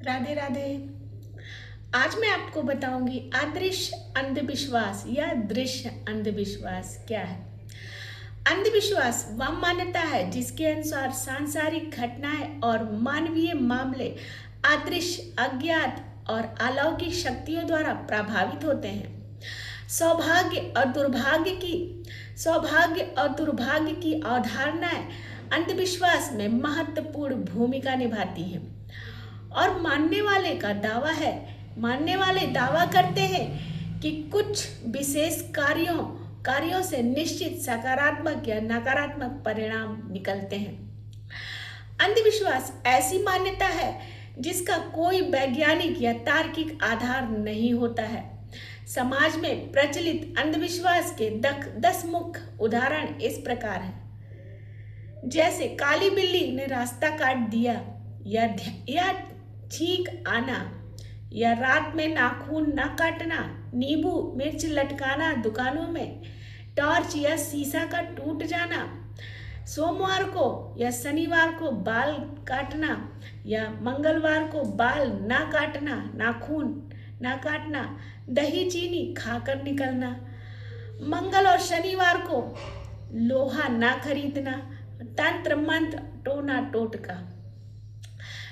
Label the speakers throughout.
Speaker 1: राधे राधे। आज मैं आपको बताऊंगी अदृश्य अंधविश्वास या दृश्य अंधविश्वास क्या है। अंधविश्वास वह मान्यता है जिसके अनुसार सांसारिक घटनाएं और मानवीय मामले अदृश्य, अज्ञात और अलौकिक शक्तियों द्वारा प्रभावित होते हैं। सौभाग्य और दुर्भाग्य की अवधारणाएं अंधविश्वास में महत्वपूर्ण भूमिका निभाती हैं और मानने वाले दावा करते हैं कि कुछ विशेष कार्यों से निश्चित सकारात्मक या नकारात्मक परिणाम निकलते हैं। अंधविश्वास ऐसी मान्यता है जिसका कोई वैज्ञानिक या तार्किक आधार नहीं होता है। समाज में प्रचलित अंधविश्वास के 10 मुख्य उदाहरण इस प्रकार हैं। जैसे काली बिल्ली ने रास्ता काट दिया, या छींक आना, या रात में नाखून न काटना, नींबू मिर्च लटकाना दुकानों में, टॉर्च या शीशा का टूट जाना, सोमवार को या शनिवार को बाल काटना या मंगलवार को बाल ना काटना, नाखून ना काटना, दही चीनी खाकर निकलना, मंगल और शनिवार को लोहा ना खरीदना, तंत्र मंत्र टोना टोटका।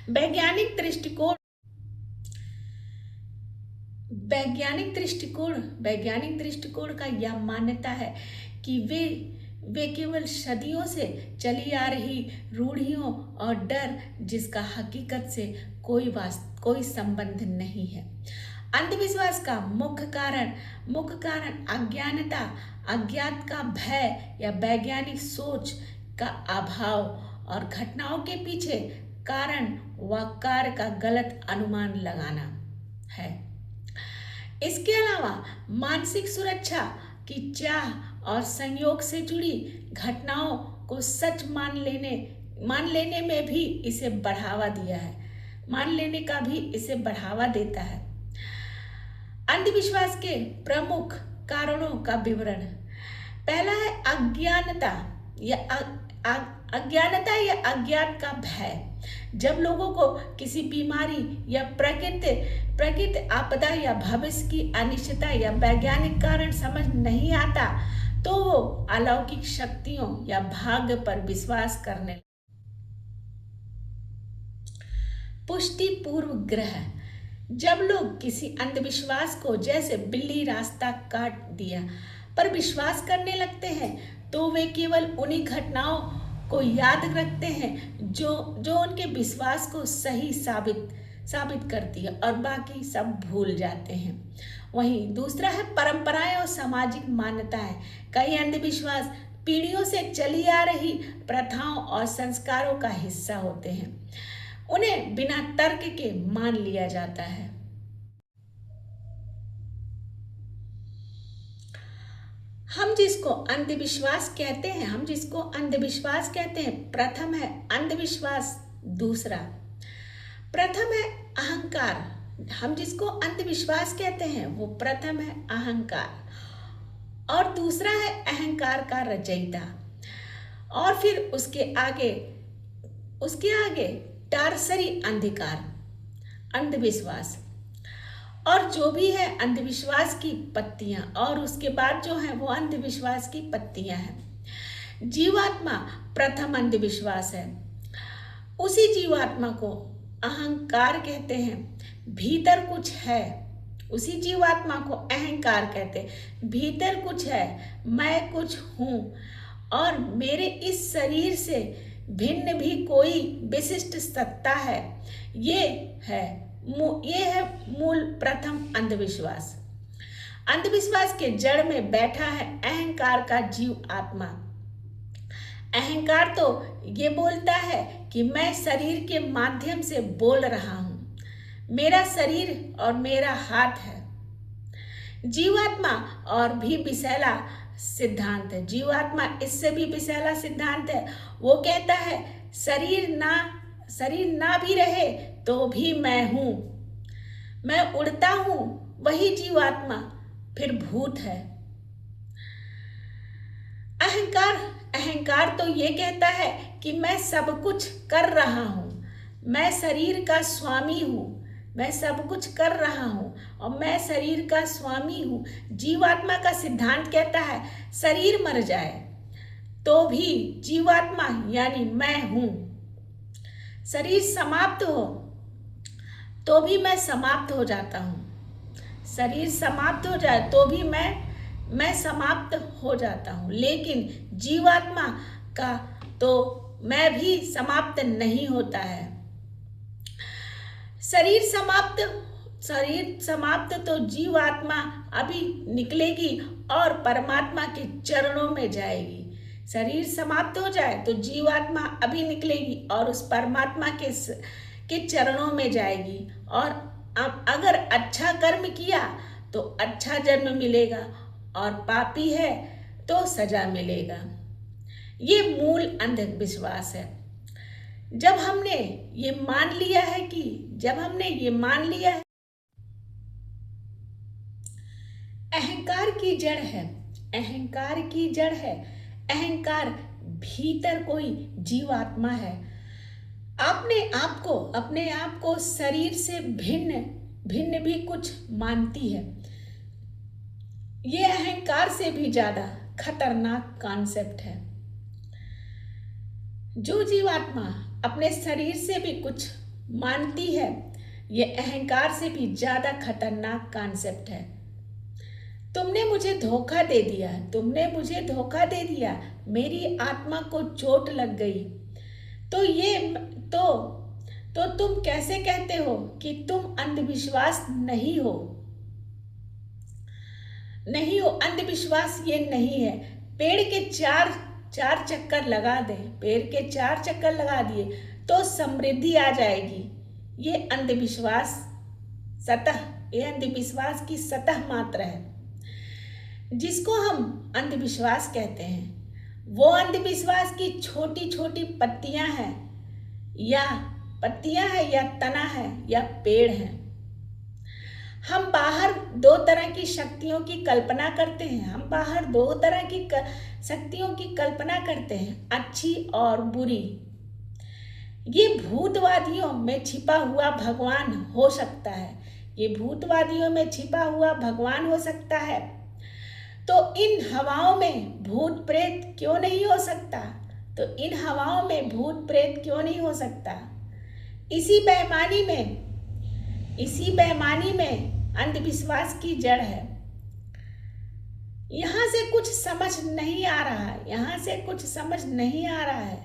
Speaker 1: वैज्ञानिक दृष्टिकोण का यह मान्यता है कि वे केवल सदियों से चली आ रही रूढ़ियों और डर जिसका हकीकत से कोई संबंध नहीं है। अंधविश्वास का मुख्य कारण अज्ञानता, अज्ञात का भय या वैज्ञानिक सोच का अभाव और घटनाओं के पीछे कारण व कार्य का गलत अनुमान लगाना है। इसके अलावा मानसिक सुरक्षा की चाह और संयोग से जुड़ी घटनाओं को सच मान लेने में भी इसे बढ़ावा देता है। अंधविश्वास के प्रमुख कारणों का विवरण। पहला है अज्ञानता या अज्ञात का भय। जब लोगों को किसी बीमारी या प्रकृति आपदा या भविष्य की अनिश्चितता या वैज्ञानिक कारण समझ नहीं आता तो वो अलौकिक शक्तियों या भाग्य पर विश्वास करने। पुष्टि पूर्व ग्रह। जब लोग किसी अंधविश्वास को, जैसे बिल्ली रास्ता काट दिया, पर विश्वास करने लगते हैं तो वे केवल उन्हीं घटनाओं को याद रखते हैं जो उनके विश्वास को सही साबित करती है और बाकी सब भूल जाते हैं। वहीं दूसरा है परंपराएं और सामाजिक मान्यताएं। कई अंधविश्वास पीढ़ियों से चली आ रही प्रथाओं और संस्कारों का हिस्सा होते हैं। उन्हें बिना तर्क के मान लिया जाता है। हम जिसको अंधविश्वास कहते हैं, प्रथम है अंधविश्वास। प्रथम है अहंकार। हम जिसको अंधविश्वास कहते हैं वो प्रथम है अहंकार और दूसरा है अहंकार का रचयिता। और फिर उसके आगे टारसरी अंधविश्वास और जो भी है अंधविश्वास की पत्तियां, और उसके बाद जो है वो अंधविश्वास की पत्तियां हैं। जीवात्मा प्रथम अंधविश्वास है। उसी जीवात्मा को अहंकार कहते हैं। भीतर कुछ है, उसी जीवात्मा को अहंकार कहते हैं। भीतर कुछ है, मैं कुछ हूं और मेरे इस शरीर से भिन्न भी कोई विशिष्ट सत्ता है। ये है मूल प्रथम अंधविश्वास। अंधविश्वास के जड़ में बैठा है अहंकार का जीव आत्मा। अहंकार तो ये बोलता है कि मैं शरीर के माध्यम से बोल रहा हूं, मेरा शरीर और मेरा हाथ है। जीवात्मा और भी विषैला सिद्धांत है। जीवात्मा इससे भी विषैला सिद्धांत है। वो कहता है शरीर ना भी रहे तो भी मैं हूं, मैं उड़ता हूं, वही जीवात्मा फिर भूत है। अहंकार तो ये कहता है कि मैं सब कुछ कर रहा हूं, मैं शरीर का स्वामी हूँ, मैं सब कुछ कर रहा हूँ और मैं शरीर का स्वामी हूँ। जीवात्मा का सिद्धांत कहता है शरीर मर जाए तो भी जीवात्मा यानी मैं हूँ, शरीर समाप्त हो तो भी मैं समाप्त हो जाता हूँ, शरीर समाप्त हो जाए तो भी मैं समाप्त हो जाता हूँ, लेकिन जीवात्मा का तो मैं भी समाप्त नहीं होता है। शरीर समाप्त तो जीवात्मा अभी निकलेगी और परमात्मा के चरणों में जाएगी। शरीर समाप्त हो जाए तो जीवात्मा अभी निकलेगी और उस परमात्मा के चरणों में जाएगी। और अगर अच्छा कर्म किया तो अच्छा जन्म मिलेगा और पापी है तो सजा मिलेगा। ये मूल अंधविश्वास है। जब हमने ये मान लिया है अहंकार की जड़ है, अहंकार भीतर कोई जीवात्मा है। अपने आप को शरीर से भिन्न भी कुछ मानती है। ये अहंकार से भी ज्यादा खतरनाक कॉन्सेप्ट है। जो जीवात्मा अपने शरीर से भी कुछ मानती है, ये अहंकार से भी ज्यादा खतरनाक कॉन्सेप्ट है। तुमने मुझे धोखा दे दिया, मेरी आत्मा को चोट लग गई, तो तुम कैसे कहते हो कि तुम अंधविश्वास नहीं हो? अंधविश्वास ये नहीं है। पेड़ के चार चक्कर लगा दिए तो समृद्धि आ जाएगी। ये अंधविश्वास की सतह मात्र है। जिसको हम अंधविश्वास कहते हैं वो अंधविश्वास की छोटी छोटी पत्तियां हैं या तना है या पेड़ है। हम बाहर दो तरह की शक्तियों की कल्पना करते हैं, अच्छी और बुरी। ये भूतवादियों में छिपा हुआ भगवान हो सकता है। तो इन हवाओं में भूत प्रेत क्यों नहीं हो सकता? इसी बेईमानी में अंधविश्वास की जड़ है। यहाँ से कुछ समझ नहीं आ रहा है।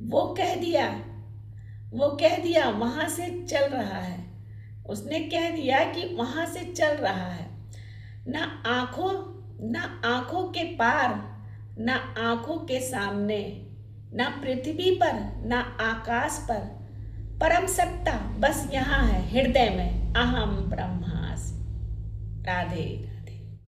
Speaker 1: वो कह दिया वहां से चल रहा है। उसने कह दिया कि वहां से चल रहा है। ना आंखों के पार, ना आंखों के सामने, ना पृथ्वी पर, ना आकाश पर। परम सत्ता बस यहाँ है, हृदय में। अहम ब्रह्मास्मि। राधे।